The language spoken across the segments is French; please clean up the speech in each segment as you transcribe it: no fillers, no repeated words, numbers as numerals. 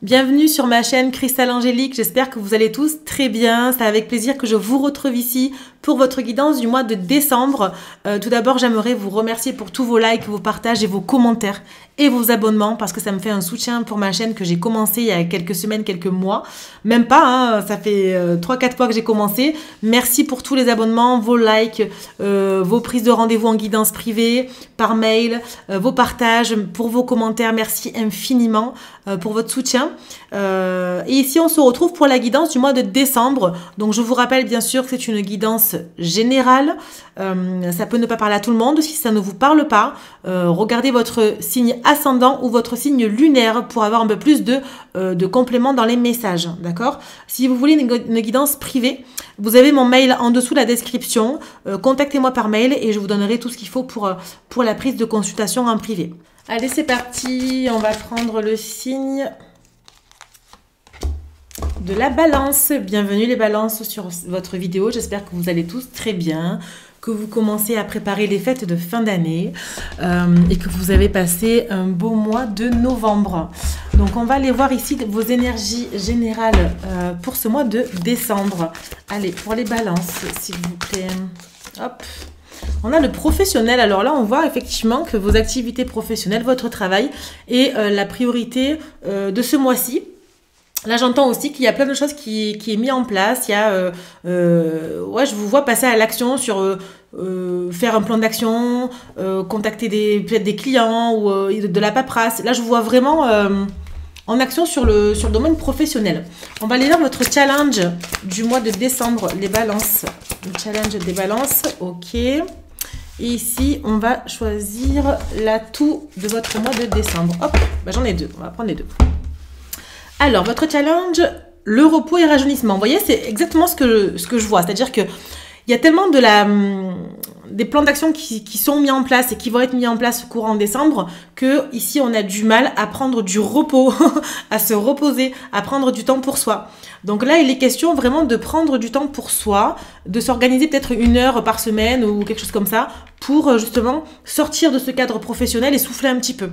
Bienvenue sur ma chaîne Cristal Angélique, j'espère que vous allez tous très bien. C'est avec plaisir que je vous retrouve ici pour votre guidance du mois de décembre. Tout d'abord, j'aimerais vous remercier pour tous vos likes, vos partages et vos commentaires et vos abonnements parce que ça me fait un soutien pour ma chaîne que j'ai commencé il y a quelques semaines, quelques mois. Même pas, hein, ça fait 3-4 mois que j'ai commencé. Merci pour tous les abonnements, vos likes, vos prises de rendez-vous en guidance privée, par mail, vos partages, pour vos commentaires. Merci infiniment pour votre soutien. Et ici, on se retrouve pour la guidance du mois de décembre. Donc, je vous rappelle bien sûr que c'est une guidance générale. Ça peut ne pas parler à tout le monde. Si ça ne vous parle pas, regardez votre signe ascendant ou votre signe lunaire pour avoir un peu plus de compléments dans les messages. D'accord? Si vous voulez une guidance privée, vous avez mon mail en dessous de la description. Contactez-moi par mail et je vous donnerai tout ce qu'il faut pour la prise de consultation en privé. Allez, c'est parti. On va prendre le signe de la balance. Bienvenue les balances sur votre vidéo. J'espère que vous allez tous très bien, que vous commencez à préparer les fêtes de fin d'année et que vous avez passé un beau mois de novembre. Donc on va aller voir ici vos énergies générales pour ce mois de décembre. Allez, pour les balances, s'il vous plaît. Hop. On a le professionnel. Alors là, on voit effectivement que vos activités professionnelles, votre travail est la priorité de ce mois-ci. Là, j'entends aussi qu'il y a plein de choses qui est mis en place. Il y a, ouais, je vous vois passer à l'action sur faire un plan d'action, contacter peut-être des clients ou de la paperasse. Là, je vous vois vraiment en action sur le domaine professionnel. On va aller voir votre challenge du mois de décembre, les balances. Le challenge des balances, ok. Et ici, on va choisir l'atout de votre mois de décembre. Hop, bah, j'en ai deux. On va prendre les deux. Alors, votre challenge, le repos et rajeunissement. Vous voyez, c'est exactement ce que je vois. C'est-à-dire que il y a tellement des plans d'action qui sont mis en place et qui vont être mis en place courant décembre que ici, on a du mal à prendre du repos, à se reposer, à prendre du temps pour soi. Donc là, il est question vraiment de prendre du temps pour soi, de s'organiser peut-être 1 heure par semaine ou quelque chose comme ça pour justement sortir de ce cadre professionnel et souffler un petit peu.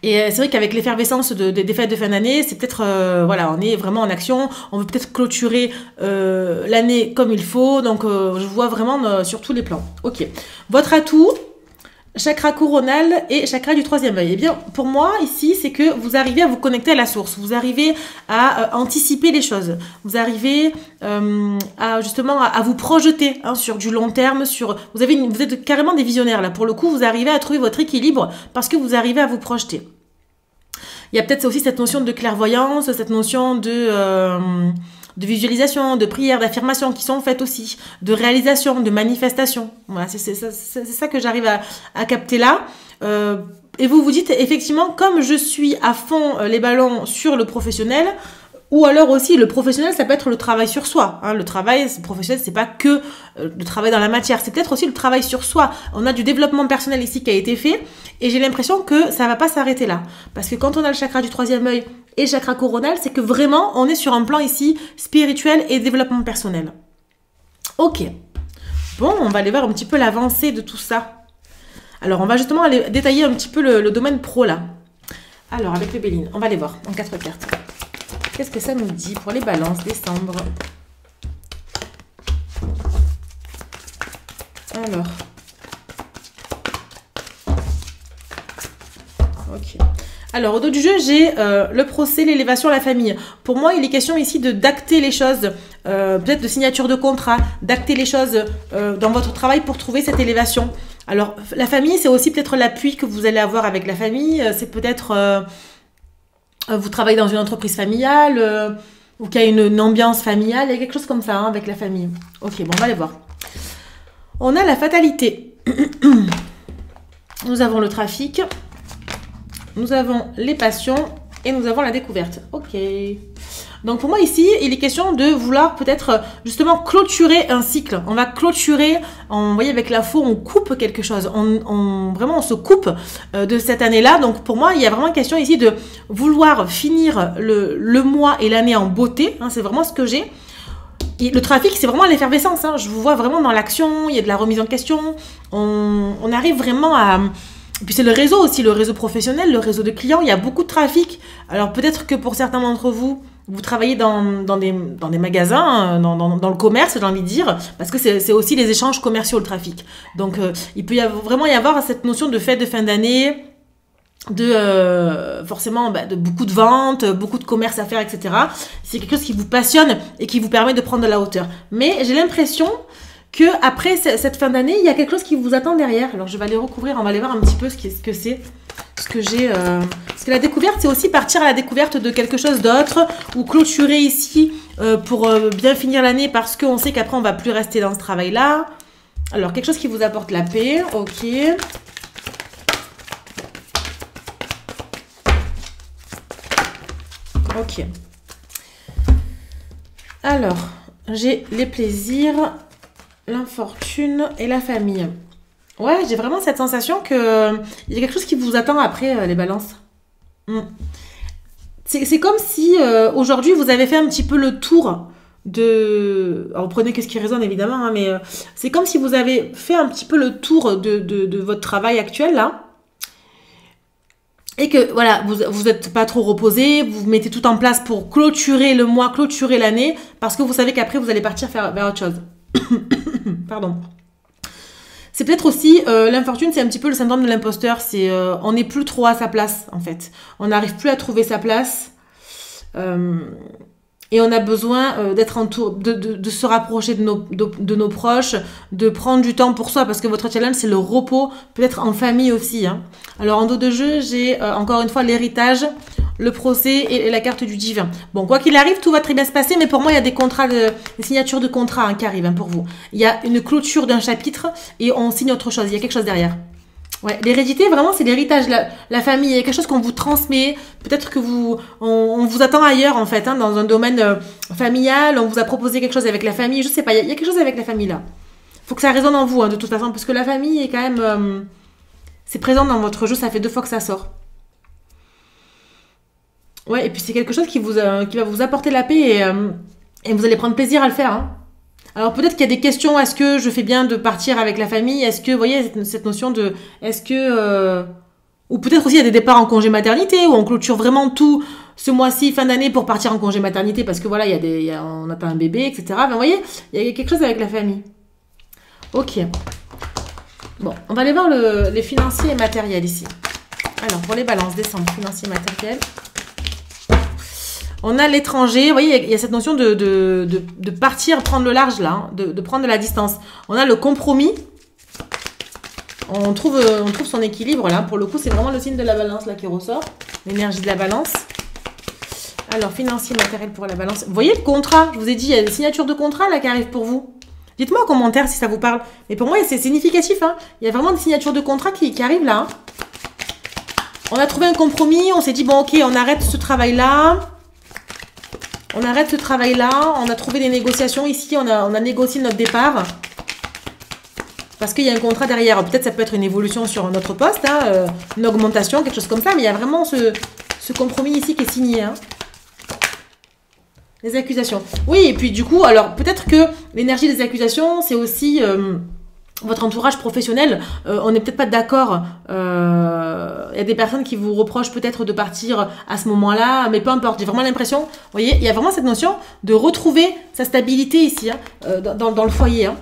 Et c'est vrai qu'avec l'effervescence des fêtes de fin d'année, c'est peut-être, voilà, on est vraiment en action. On veut peut-être clôturer l'année comme il faut. Donc, je vois vraiment sur tous les plans. Ok. Votre atout, chakra coronal et chakra du 3e œil. Eh bien, pour moi, ici, c'est que vous arrivez à vous connecter à la source. Vous arrivez à anticiper les choses. Vous arrivez justement à vous projeter hein, sur du long terme. Vous êtes carrément des visionnaires là. Pour le coup, vous arrivez à trouver votre équilibre parce que vous arrivez à vous projeter. Il y a peut-être aussi cette notion de clairvoyance, cette notion de visualisation, de prière, d'affirmation qui sont faites aussi, de réalisation, de manifestation. Voilà, c'est ça que j'arrive à capter là. Et vous vous dites, effectivement, comme je suis à fond les ballons sur le professionnel, ou alors aussi, le professionnel, ça peut être le travail sur soi. Hein. Le travail professionnel, c'est pas que le travail dans la matière, c'est peut-être aussi le travail sur soi. On a du développement personnel ici qui a été fait, et j'ai l'impression que ça va pas s'arrêter là. Parce que quand on a le chakra du 3e œil et le chakra coronal, c'est que vraiment, on est sur un plan ici spirituel et développement personnel. Ok. Bon, on va aller voir un petit peu l'avancée de tout ça. Alors, on va justement aller détailler un petit peu le domaine pro là. Alors, avec le Béline, on va aller voir en 4 cartes. Qu'est-ce que ça nous dit pour les balances décembre? Alors. Ok. Alors, au dos du jeu, j'ai le procès, l'élévation, la famille. Pour moi, il est question ici d'acter les choses, peut-être de signature de contrat, d'acter les choses dans votre travail pour trouver cette élévation. Alors, la famille, c'est aussi peut-être l'appui que vous allez avoir avec la famille. C'est peut-être... vous travaillez dans une entreprise familiale ou qu'il y a une ambiance familiale, il y a quelque chose comme ça hein, avec la famille. Ok, bon, on va aller voir. On a la fatalité. Nous avons le trafic. Nous avons les passions et nous avons la découverte. Ok. Donc pour moi ici, il est question de vouloir peut-être justement clôturer un cycle. On va clôturer, vous voyez avec la faux, on coupe quelque chose. Vraiment, on se coupe de cette année-là. Donc pour moi, il y a vraiment une question ici de vouloir finir le mois et l'année en beauté. Hein, c'est vraiment ce que j'ai. Le trafic, c'est vraiment l'effervescence. Hein. Je vous vois vraiment dans l'action, il y a de la remise en question. On arrive vraiment à Et puis c'est le réseau aussi, le réseau professionnel, le réseau de clients. Il y a beaucoup de trafic. Alors peut-être que pour certains d'entre vous, vous travaillez dans des magasins, dans le commerce, j'ai envie de dire, parce que c'est aussi les échanges commerciaux, le trafic. Donc il peut vraiment y avoir cette notion de fête de fin d'année, forcément de beaucoup de ventes, beaucoup de commerce à faire, etc. C'est quelque chose qui vous passionne et qui vous permet de prendre de la hauteur. Mais j'ai l'impression que après cette fin d'année, il y a quelque chose qui vous attend derrière. Alors je vais aller recouvrir, on va aller voir un petit peu ce que c'est, ce que j'ai. Parce que la découverte, c'est aussi partir à la découverte de quelque chose d'autre ou clôturer ici pour bien finir l'année parce qu'on sait qu'après on va plus rester dans ce travail-là. Alors quelque chose qui vous apporte la paix, ok. Ok. Alors, j'ai les plaisirs, l'infortune et la famille. Ouais, j'ai vraiment cette sensation que il y a quelque chose qui vous attend après les balances. C'est comme si aujourd'hui vous avez fait un petit peu le tour de... Alors prenez que ce qui résonne évidemment, hein, mais c'est comme si vous avez fait un petit peu le tour de votre travail actuel là. Et que voilà, vous êtes pas trop reposé, vous mettez tout en place pour clôturer le mois, clôturer l'année, parce que vous savez qu'après vous allez partir vers autre chose. Pardon. C'est peut-être aussi, l'infortune, c'est un petit peu le syndrome de l'imposteur, c'est on n'est plus trop à sa place en fait. On n'arrive plus à trouver sa place. Et on a besoin d'être de se rapprocher de nos proches, de prendre du temps pour soi, parce que votre challenge, c'est le repos, peut-être en famille aussi. Hein. Alors, en dos de jeu, j'ai encore une fois l'héritage, le procès et la carte du divin. Bon, quoi qu'il arrive, tout va très bien se passer, mais pour moi, il y a des contrats, des signatures de contrats qui arrivent pour vous. Il y a une clôture d'un chapitre et on signe autre chose, il y a quelque chose derrière. Ouais, l'hérédité, vraiment, c'est l'héritage, la famille. Il y a quelque chose qu'on vous transmet. Peut-être que on vous attend ailleurs, en fait, hein, dans un domaine familial. On vous a proposé quelque chose avec la famille. Je sais pas, il y a quelque chose avec la famille, là. Faut que ça résonne en vous, hein, de toute façon, parce que la famille est quand même... c'est présent dans votre jeu, ça fait 2 fois que ça sort. Ouais, et puis c'est quelque chose qui va vous apporter la paix et vous allez prendre plaisir à le faire, hein. Alors peut-être qu'il y a des questions, est-ce que je fais bien de partir avec la famille? Est-ce que, vous voyez, cette notion de, est-ce que... Ou peut-être aussi il y a des départs en congé maternité, où on clôture vraiment tout ce mois-ci, fin d'année, pour partir en congé maternité, parce que voilà, on attend un bébé, etc. Enfin, vous voyez, il y a quelque chose avec la famille. Ok. Bon, on va aller voir les financiers et matériels ici. Alors, pour les balances, décembre, financiers et matériels. On a l'étranger, vous voyez, il y a cette notion de partir, prendre le large là, hein, de prendre de la distance. On a le compromis. On trouve son équilibre là. Pour le coup, c'est vraiment le signe de la balance là qui ressort. L'énergie de la balance. Alors, financier, matériel pour la balance. Vous voyez le contrat, je vous ai dit, il y a des signatures de contrat là qui arrivent pour vous. Dites-moi en commentaire si ça vous parle. Mais pour moi, c'est significatif. Hein. Il y a vraiment des signatures de contrat qui arrivent là. Hein. On a trouvé un compromis, on s'est dit, bon ok, on arrête ce travail-là. On arrête ce travail-là, on a trouvé des négociations ici, on a négocié notre départ. Parce qu'il y a un contrat derrière. Peut-être ça peut être une évolution sur notre poste, hein, une augmentation, quelque chose comme ça, mais il y a vraiment ce compromis ici qui est signé. Hein. Les accusations. Oui, et puis du coup, alors peut-être que l'énergie des accusations, c'est aussi... votre entourage professionnel, on n'est peut-être pas d'accord. Il y a des personnes qui vous reprochent peut-être de partir à ce moment-là, mais peu importe. J'ai vraiment l'impression, vous voyez, il y a vraiment cette notion de retrouver sa stabilité ici, hein, dans le foyer. Hein.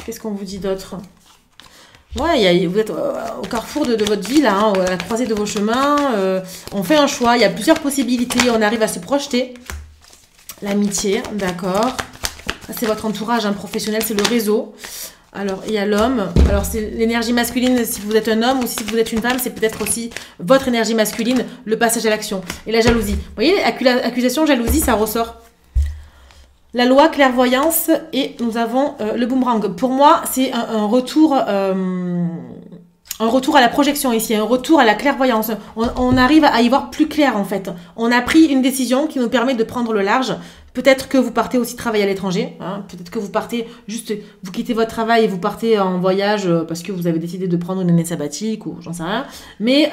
Qu'est-ce qu'on vous dit d'autre? Ouais, vous êtes au carrefour de votre vie, là, hein, à la croisée de vos chemins. On fait un choix, il y a plusieurs possibilités, on arrive à se projeter. L'amitié, d'accord. C'est votre entourage, un professionnel, c'est le réseau. Alors, il y a l'homme. Alors, c'est l'énergie masculine si vous êtes un homme, ou si vous êtes une femme, c'est peut-être aussi votre énergie masculine, le passage à l'action. Et la jalousie. Vous voyez, accusation, jalousie, ça ressort. La loi, clairvoyance, et nous avons le boomerang. Pour moi, c'est un retour à la projection ici, un retour à la clairvoyance. On arrive à y voir plus clair en fait. On a pris une décision qui nous permet de prendre le large. Peut-être que vous partez aussi travailler à l'étranger. Hein. Peut-être que vous partez juste, vous quittez votre travail et vous partez en voyage parce que vous avez décidé de prendre une année sabbatique ou j'en sais rien. Mais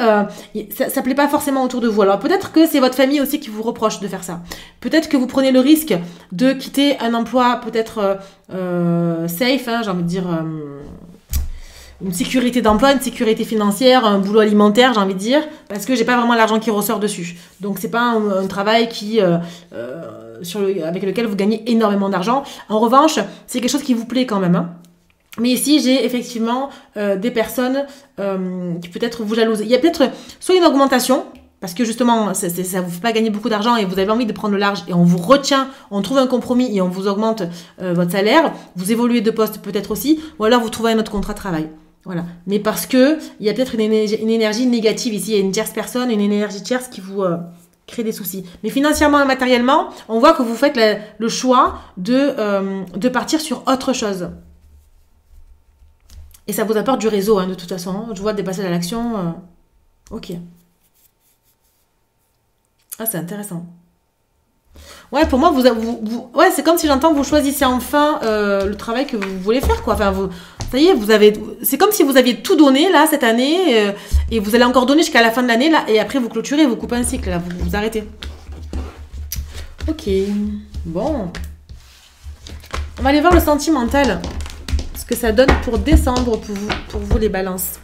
ça plaît pas forcément autour de vous. Alors peut-être que c'est votre famille aussi qui vous reproche de faire ça. Peut-être que vous prenez le risque de quitter un emploi peut-être safe, hein, j'ai envie de dire... une sécurité d'emploi, une sécurité financière, un boulot alimentaire, j'ai envie de dire, parce que j'ai pas vraiment l'argent qui ressort dessus. Donc c'est pas un travail avec lequel vous gagnez énormément d'argent. En revanche, c'est quelque chose qui vous plaît quand même, hein. Mais ici, j'ai effectivement des personnes qui peut-être vous jalousent. Il y a peut-être soit une augmentation, parce que justement, ça vous fait pas gagner beaucoup d'argent et vous avez envie de prendre le large et on vous retient, on trouve un compromis et on vous augmente votre salaire. Vous évoluez de poste peut-être aussi, ou alors vous trouvez un autre contrat de travail. Voilà. Mais parce que il y a peut-être une énergie négative ici, il y a une tierce personne, une énergie tierce qui vous crée des soucis. Mais financièrement et matériellement, on voit que vous faites le choix de partir sur autre chose. Et ça vous apporte du réseau, hein, de toute façon. Je vois des passages à l'action. Ok. Ah, c'est intéressant. Ouais, pour moi, ouais, c'est comme si j'entends vous choisissez enfin le travail que vous voulez faire, quoi. Enfin, ça y est, c'est comme si vous aviez tout donné là cette année et vous allez encore donner jusqu'à la fin de l'année là et après vous clôturez, vous coupez un cycle là, vous arrêtez. Ok, bon. On va aller voir le sentimental, ce que ça donne pour décembre pour vous les balances.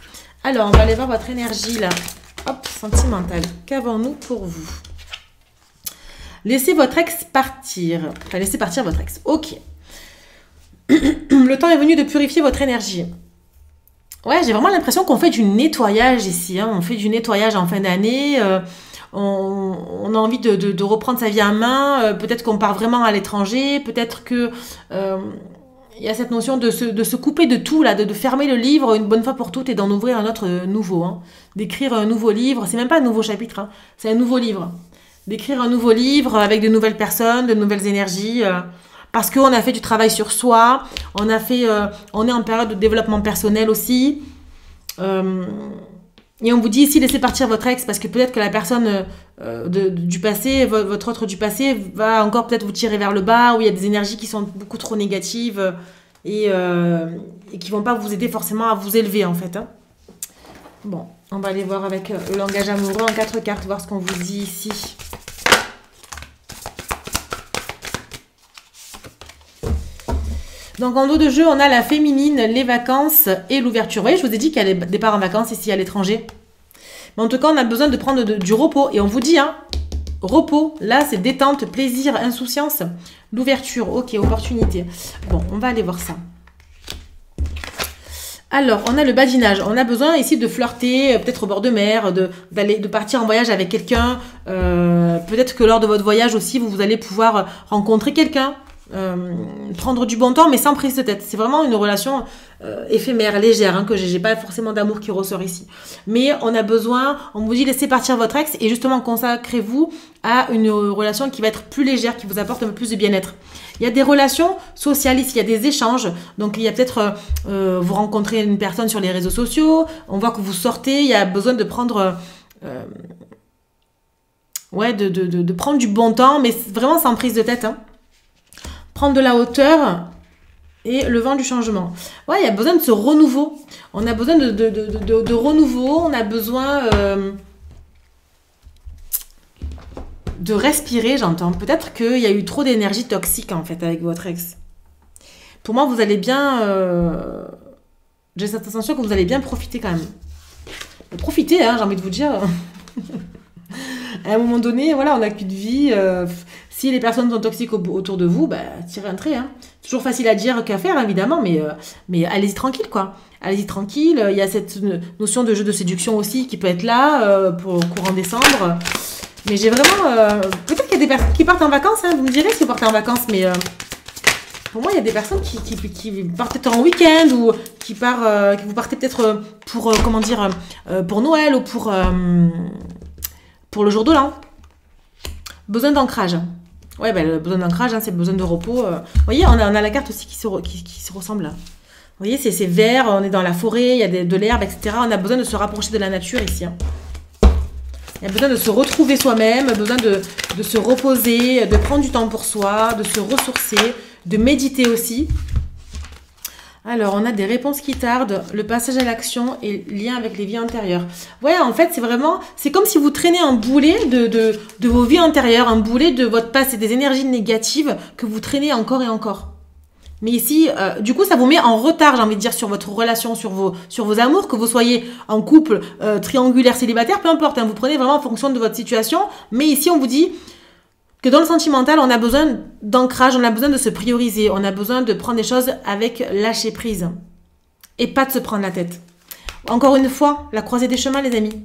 Alors, on va aller voir votre énergie là. Hop, sentimental. Qu'avons-nous pour vous? Laissez votre ex partir. Enfin, laissez partir votre ex. Ok. Le temps est venu de purifier votre énergie. Ouais, j'ai vraiment l'impression qu'on fait du nettoyage ici. Hein. On fait du nettoyage en fin d'année. On a envie de reprendre sa vie en main. Peut-être qu'on part vraiment à l'étranger. Peut-être que il y a cette notion de se couper de tout, là, de fermer le livre une bonne fois pour toutes et d'en ouvrir un autre nouveau. Hein. D'écrire un nouveau livre. C'est même pas un nouveau chapitre. Hein. C'est un nouveau livre. D'écrire un nouveau livre avec de nouvelles personnes, de nouvelles énergies, parce qu'on a fait du travail sur soi, on est en période de développement personnel aussi, et on vous dit ici laissez partir votre ex parce que peut-être que la personne du passé, votre autre du passé, va encore peut-être vous tirer vers le bas, où il y a des énergies qui sont beaucoup trop négatives et qui vont pas vous aider forcément à vous élever en fait. Hein. Bon, on va aller voir avec le langage amoureux en 4 cartes, voir ce qu'on vous dit ici. Donc en dos de jeu, on a la féminine, les vacances et l'ouverture. Vous voyez, je vous ai dit qu'il y a des départs en vacances ici à l'étranger. Mais en tout cas, on a besoin de prendre du repos. Et on vous dit, hein, repos, là, c'est détente, plaisir, insouciance. L'ouverture, ok, opportunité. Bon, on va aller voir ça. Alors, on a le badinage. On a besoin ici de flirter, peut-être au bord de mer, de partir en voyage avec quelqu'un. Peut-être que lors de votre voyage aussi, vous allez pouvoir rencontrer quelqu'un. Prendre du bon temps, mais sans prise de tête. C'est vraiment une relation éphémère, légère, hein, que j'ai pas forcément d'amour qui ressort ici. Mais on a besoin, on vous dit laissez partir votre ex et justement consacrez-vous à une relation qui va être plus légère, qui vous apporte un peu plus de bien-être. Il y a des relations sociales ici, il y a des échanges. Donc il y a peut-être, vous rencontrez une personne sur les réseaux sociaux, on voit que vous sortez, il y a besoin de prendre... ouais, de prendre du bon temps, mais vraiment sans prise de tête, hein. Prendre de la hauteur et le vent du changement. Ouais, il y a besoin de ce renouveau. On a besoin de renouveau, on a besoin de respirer, j'entends. Peut-être qu'il y a eu trop d'énergie toxique, en fait, avec votre ex. Pour moi, vous allez bien... j'ai cette sensation que vous allez bien profiter, quand même. Profitez, hein, j'ai envie de vous dire. À un moment donné, voilà, on n'a plus de vie... Si les personnes sont toxiques autour de vous, bah, tirez un trait. Hein. Toujours facile à dire qu'à faire, évidemment, mais allez-y tranquille, quoi. Allez-y tranquille. Il y a cette notion de jeu de séduction aussi qui peut être là pour courant décembre. Mais j'ai vraiment... peut-être qu'il y a des personnes qui partent en vacances, hein, vous me direz si vous partez en vacances, mais pour moi, il y a des personnes qui partent peut-être en week-end ou qui vous partez peut-être pour, comment dire, pour Noël ou pour le jour de l'an. Besoin d'ancrage. Ouais, ben, le besoin d'ancrage, hein, c'est le besoin de repos. Vous voyez, on a la carte aussi qui se ressemble là. Vous voyez, c'est vert, on est dans la forêt, il y a de l'herbe, etc. On a besoin de se rapprocher de la nature ici. Hein. Il y a besoin de se retrouver soi-même, besoin de se reposer, de prendre du temps pour soi, de se ressourcer, de méditer aussi. Alors, on a des réponses qui tardent, le passage à l'action et lien avec les vies antérieures. Ouais, en fait, c'est comme si vous traînez un boulet de vos vies antérieures, un boulet de votre passé, des énergies négatives que vous traînez encore et encore. Mais ici, du coup, ça vous met en retard, j'ai envie de dire, sur votre relation, sur vos amours, que vous soyez en couple, triangulaire, célibataire, peu importe. Hein, vous prenez vraiment en fonction de votre situation. Mais ici, on vous dit que dans le sentimental, on a besoin d'ancrage, on a besoin de se prioriser, on a besoin de prendre des choses avec lâcher prise. Et pas de se prendre la tête. Encore une fois, la croisée des chemins, les amis.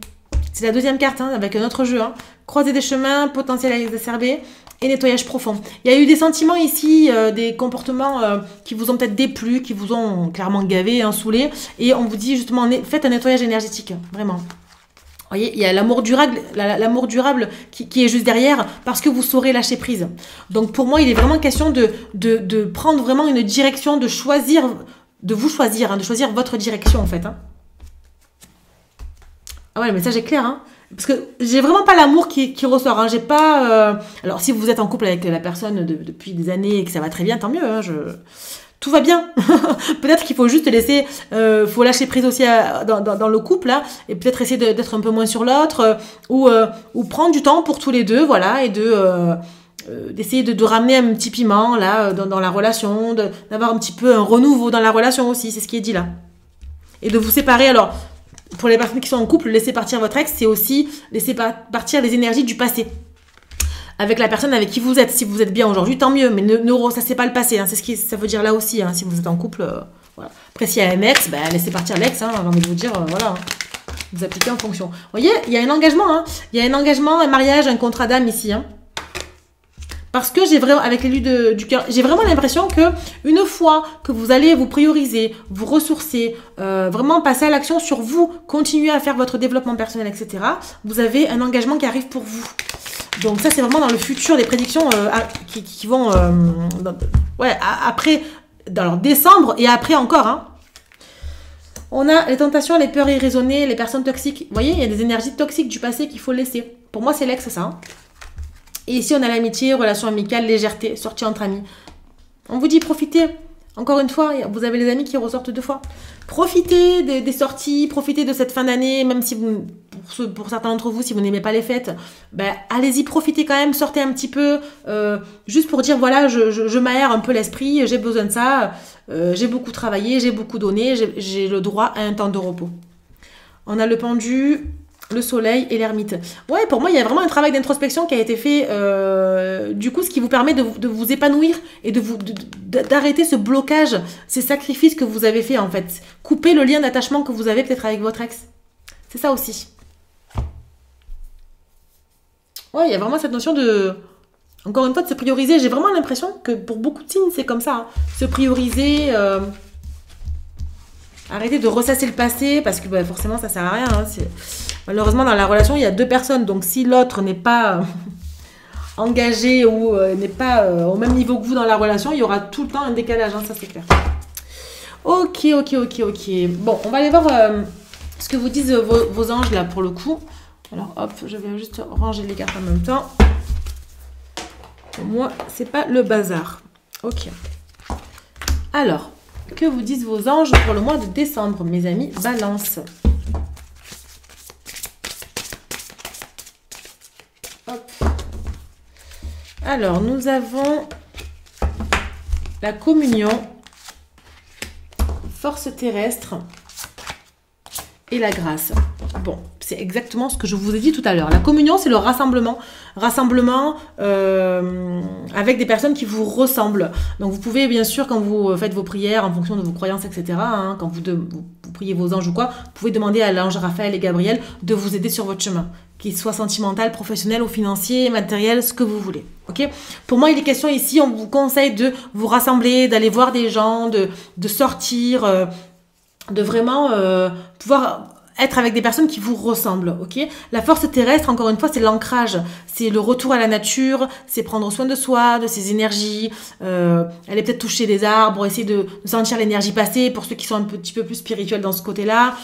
C'est la deuxième carte, hein, avec un autre jeu. Hein. Croisée des chemins, potentiel à exacerber. Et nettoyage profond. Il y a eu des sentiments ici, des comportements qui vous ont peut-être déplu, qui vous ont clairement gavé, hein, saoulé. Et on vous dit justement, faites un nettoyage énergétique, vraiment. Vous voyez, il y a l'amour durable, qui est juste derrière, parce que vous saurez lâcher prise. Donc pour moi, il est vraiment question de prendre vraiment une direction, de choisir, de vous choisir, hein, de choisir votre direction en fait. Hein. Ah ouais, le message est clair, hein. Parce que j'ai vraiment pas l'amour qui ressort. Hein. J'ai pas. Alors, si vous êtes en couple avec la personne depuis des années et que ça va très bien, tant mieux. Hein. Tout va bien. Peut-être qu'il faut juste laisser. Faut lâcher prise aussi dans le couple, là, et peut-être essayer d'être un peu moins sur l'autre, ou prendre du temps pour tous les deux, voilà, et d'essayer de ramener un petit piment là dans la relation, d'avoir un petit peu un renouveau dans la relation aussi. C'est ce qui est dit là. Et de vous séparer. Alors. Pour les personnes qui sont en couple, laisser partir votre ex, c'est aussi laisser partir les énergies du passé. Avec la personne avec qui vous êtes. Si vous êtes bien aujourd'hui, tant mieux. Mais ne ressassez pas le passé. Hein. C'est ce que ça veut dire là aussi. Hein. Si vous êtes en couple, voilà. Après, s'il y a un ex, ben, laissez partir l'ex. Hein. J'ai envie de vous dire, voilà. Hein. Vous appliquez en fonction. Vous voyez, il y a un engagement. Hein. Il y a un engagement, un mariage, un contrat d'âme ici. Hein. Parce que j'ai vraiment, avec l'élu du cœur, j'ai vraiment l'impression que une fois que vous allez vous prioriser, vous ressourcer, vraiment passer à l'action sur vous, continuer à faire votre développement personnel, etc., vous avez un engagement qui arrive pour vous. Donc ça, c'est vraiment dans le futur, des prédictions qui vont, après, dans décembre et après encore. Hein. On a les tentations, les peurs irraisonnées, les personnes toxiques. Vous voyez, il y a des énergies toxiques du passé qu'il faut laisser. Pour moi, c'est l'ex, ça. Hein. Et ici, on a l'amitié, relation amicale, légèreté, sortie entre amis. On vous dit profitez. Encore une fois, vous avez les amis qui ressortent deux fois. Profitez des sorties, profitez de cette fin d'année, même si pour certains d'entre vous, si vous n'aimez pas les fêtes, ben, allez-y, profitez quand même, sortez un petit peu, juste pour dire, voilà, je m'aère un peu l'esprit, j'ai besoin de ça, j'ai beaucoup travaillé, j'ai beaucoup donné, j'ai le droit à un temps de repos. On a le pendu, le soleil et l'ermite. Ouais, pour moi, il y a vraiment un travail d'introspection qui a été fait, du coup, ce qui vous permet de vous épanouir et d'arrêter ce blocage, ces sacrifices que vous avez fait, en fait. Couper le lien d'attachement que vous avez peut-être avec votre ex. C'est ça aussi. Ouais, il y a vraiment cette notion de... Encore une fois, de se prioriser. J'ai vraiment l'impression que pour beaucoup de signes, c'est comme ça. Hein. Se prioriser... Arrêtez de ressasser le passé, parce que bah, forcément, ça sert à rien. Hein. Malheureusement, dans la relation, il y a deux personnes. Donc, si l'autre n'est pas engagé ou n'est pas au même niveau que vous dans la relation, il y aura tout le temps un décalage. Hein, ça, c'est clair. Ok. Bon, on va aller voir ce que vous disent vos anges, là, pour le coup. Alors, hop, je vais juste ranger les cartes en même temps. Pour moi, c'est pas le bazar. Ok. Alors... Que vous disent vos anges pour le mois de décembre, mes amis Balance. Hop. Alors, nous avons la communion, force terrestre et la grâce. Bon, c'est exactement ce que je vous ai dit tout à l'heure. La communion, c'est le rassemblement. Rassemblement avec des personnes qui vous ressemblent. Donc, vous pouvez, bien sûr, quand vous faites vos prières en fonction de vos croyances, etc., hein, quand vous priez vos anges ou quoi, vous pouvez demander à l'ange Raphaël et Gabriel de vous aider sur votre chemin, qu'il soit sentimental, professionnel ou financier, matériel, ce que vous voulez. Ok ? Pour moi, il est question ici, on vous conseille de vous rassembler, d'aller voir des gens, de sortir, de vraiment pouvoir... être avec des personnes qui vous ressemblent, ok? La force terrestre, encore une fois, c'est l'ancrage, c'est le retour à la nature, c'est prendre soin de soi, de ses énergies, aller peut-être toucher des arbres, essayer de sentir l'énergie passer, pour ceux qui sont un petit peu plus spirituels dans ce côté-là.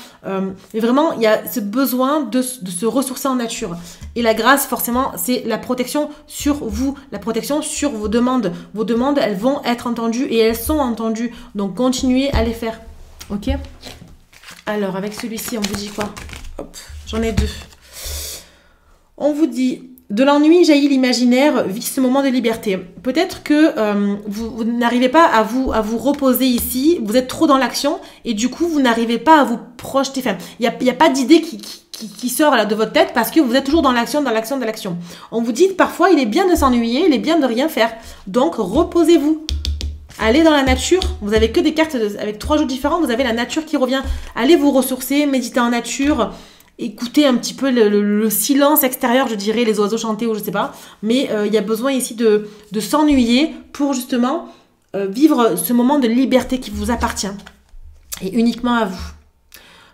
Mais vraiment, il y a ce besoin de se ressourcer en nature. Et la grâce, forcément, c'est la protection sur vous, la protection sur vos demandes. Vos demandes, elles vont être entendues et elles sont entendues. Donc, continuez à les faire, ok? Alors, avec celui-ci, on vous dit quoi? Hop, j'en ai deux. On vous dit De l'ennui jaillit l'imaginaire, vit ce moment de liberté. Peut-être que vous n'arrivez pas à vous reposer ici, vous êtes trop dans l'action et du coup, vous n'arrivez pas à vous projeter. Enfin, il n'y a pas d'idée qui sort là, de votre tête parce que vous êtes toujours dans l'action, dans l'action, dans l'action. On vous dit parfois, il est bien de s'ennuyer, il est bien de rien faire. Donc, reposez-vous. Allez dans la nature. Vous avez que des cartes avec 3 jeux différents. Vous avez la nature qui revient. Allez vous ressourcer, méditer en nature. Écoutez un petit peu le silence extérieur, je dirais, les oiseaux chanter ou je sais pas. Mais il y a besoin ici de s'ennuyer pour justement vivre ce moment de liberté qui vous appartient. Et uniquement à vous.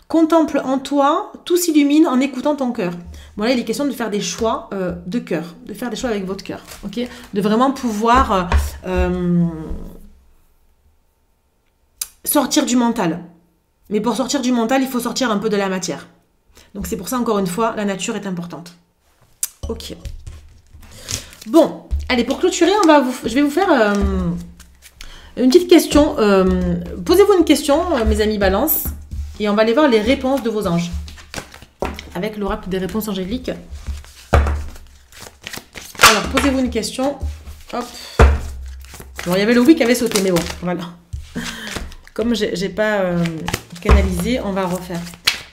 Contemple en toi, tout s'illumine en écoutant ton cœur. Bon là, il est question de faire des choix de cœur. De faire des choix avec votre cœur. Ok, de vraiment pouvoir sortir du mental. Mais pour sortir du mental, il faut sortir un peu de la matière. Donc c'est pour ça, encore une fois, la nature est importante. Ok. Bon, allez, pour clôturer, je vais vous faire une petite question. Posez-vous une question, mes amis Balance, et on va aller voir les réponses de vos anges. Avec l'oracle des réponses angéliques. Alors, posez-vous une question. Hop. Bon, il y avait le oui qui avait sauté, mais bon, voilà. Comme j'ai pas canalisé, on va refaire.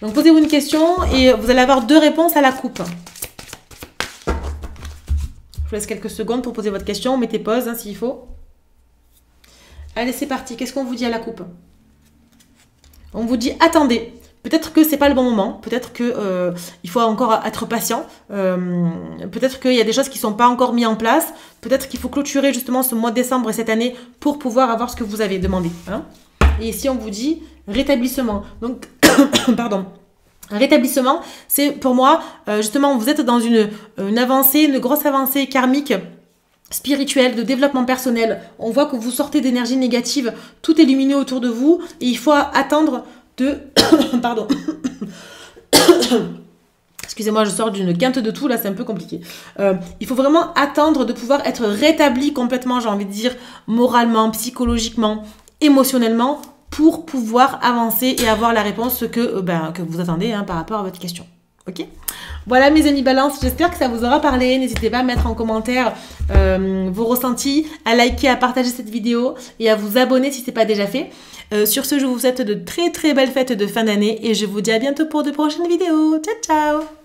Donc, posez-vous une question et vous allez avoir 2 réponses à la coupe. Je vous laisse quelques secondes pour poser votre question. Mettez pause hein, s'il faut. Allez, c'est parti. Qu'est-ce qu'on vous dit à la coupe? On vous dit, attendez. Peut-être que c'est pas le bon moment. Peut-être que il faut encore être patient. Peut-être qu'il y a des choses qui sont pas encore mises en place. Peut-être qu'il faut clôturer justement ce mois de décembre et cette année pour pouvoir avoir ce que vous avez demandé. Hein. Et ici, on vous dit rétablissement. Donc, pardon. Un rétablissement, c'est pour moi, justement, vous êtes dans une avancée, une grosse avancée karmique, spirituelle, de développement personnel. On voit que vous sortez d'énergie négative, tout est lumineux autour de vous, et il faut attendre de... pardon. Excusez-moi, je sors d'une quinte de tout, là, c'est un peu compliqué. Il faut vraiment attendre de pouvoir être rétabli complètement, j'ai envie de dire, moralement, psychologiquement, émotionnellement, pour pouvoir avancer et avoir la réponse que vous attendez hein, par rapport à votre question. Ok? Voilà mes amis Balance, j'espère que ça vous aura parlé. N'hésitez pas à mettre en commentaire vos ressentis, à liker, à partager cette vidéo et à vous abonner si ce n'est pas déjà fait. Sur ce, je vous souhaite de très très belles fêtes de fin d'année et je vous dis à bientôt pour de prochaines vidéos. Ciao ciao!